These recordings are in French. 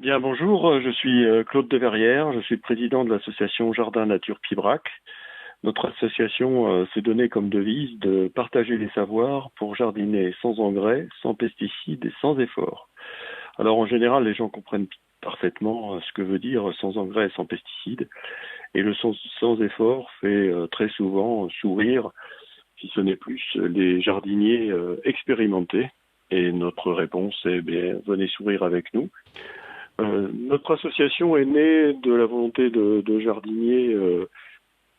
Bien, bonjour, je suis Claude Deverrière, je suis le président de l'association Jardin Nature Pibrac. Notre association s'est donnée comme devise de partager les savoirs pour jardiner sans engrais, sans pesticides et sans efforts. Alors en général, les gens comprennent parfaitement ce que veut dire sans engrais et sans pesticides. Et le sans effort fait très souvent sourire, si ce n'est plus, les jardiniers expérimentés. Et notre réponse est, bien, venez sourire avec nous. Notre association est née de la volonté de jardiniers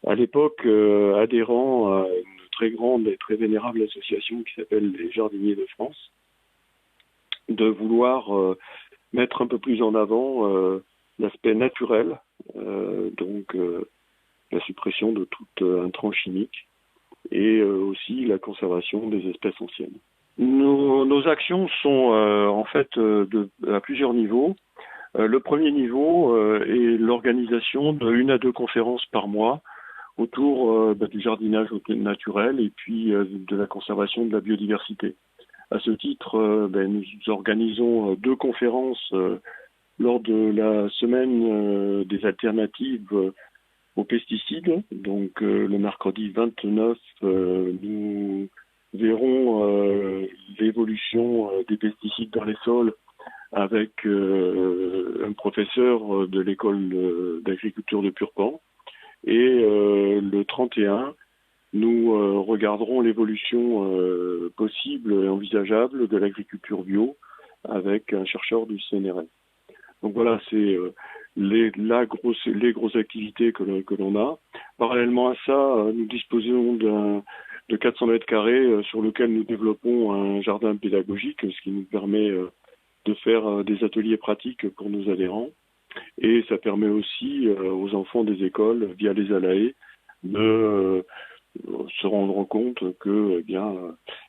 à l'époque adhérents à une très grande et très vénérable association qui s'appelle les Jardiniers de France, de vouloir mettre un peu plus en avant l'aspect naturel, la suppression de tout intrant chimique et aussi la conservation des espèces anciennes. Nos actions sont à plusieurs niveaux. Le premier niveau est l'organisation de 1 à 2 conférences par mois autour du jardinage naturel et puis de la conservation de la biodiversité. À ce titre, nous organisons 2 conférences lors de la semaine des alternatives aux pesticides. Donc le mercredi 29, nous verrons l'évolution des pesticides dans les sols avec un professeur de l'école d'agriculture de Purpan. Et le 31, nous regarderons l'évolution possible et envisageable de l'agriculture bio avec un chercheur du CNRS. Donc voilà, c'est les grosses activités que l'on a. Parallèlement à ça, nous disposons de 400 mètres carrés sur lequel nous développons un jardin pédagogique, ce qui nous permet de faire des ateliers pratiques pour nos adhérents. Et ça permet aussi aux enfants des écoles, via les ALAE, de se rendre compte que, il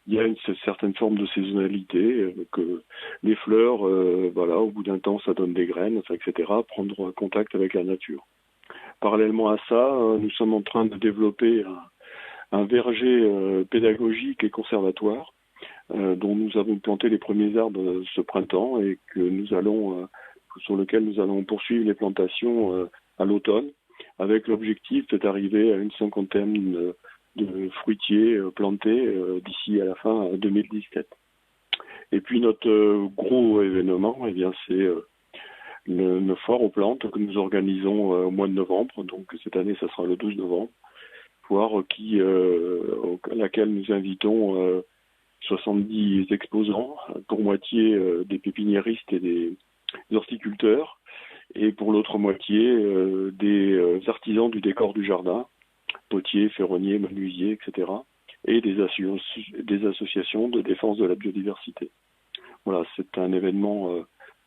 y a une certaine forme de saisonnalité, que les fleurs, au bout d'un temps, ça donne des graines, etc. Prendre contact avec la nature. Parallèlement à ça, nous sommes en train de développer un verger pédagogique et conservatoire, dont nous avons planté les premiers arbres ce printemps et sur lequel nous allons poursuivre les plantations à l'automne, avec l'objectif d'arriver à une 50aine de fruitiers plantés d'ici à la fin 2017. Et puis notre gros événement, c'est une foire aux plantes que nous organisons au mois de novembre. Donc cette année, ça sera le 12 novembre. Foire à laquelle nous invitons 70 exposants, pour moitié des pépiniéristes et des horticulteurs, et pour l'autre moitié des artisans du décor du jardin, potiers, ferronniers, menuisiers, etc., et des associations de défense de la biodiversité. Voilà, c'est un événement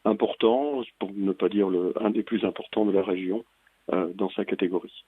important, pour ne pas dire un des plus importants de la région dans sa catégorie.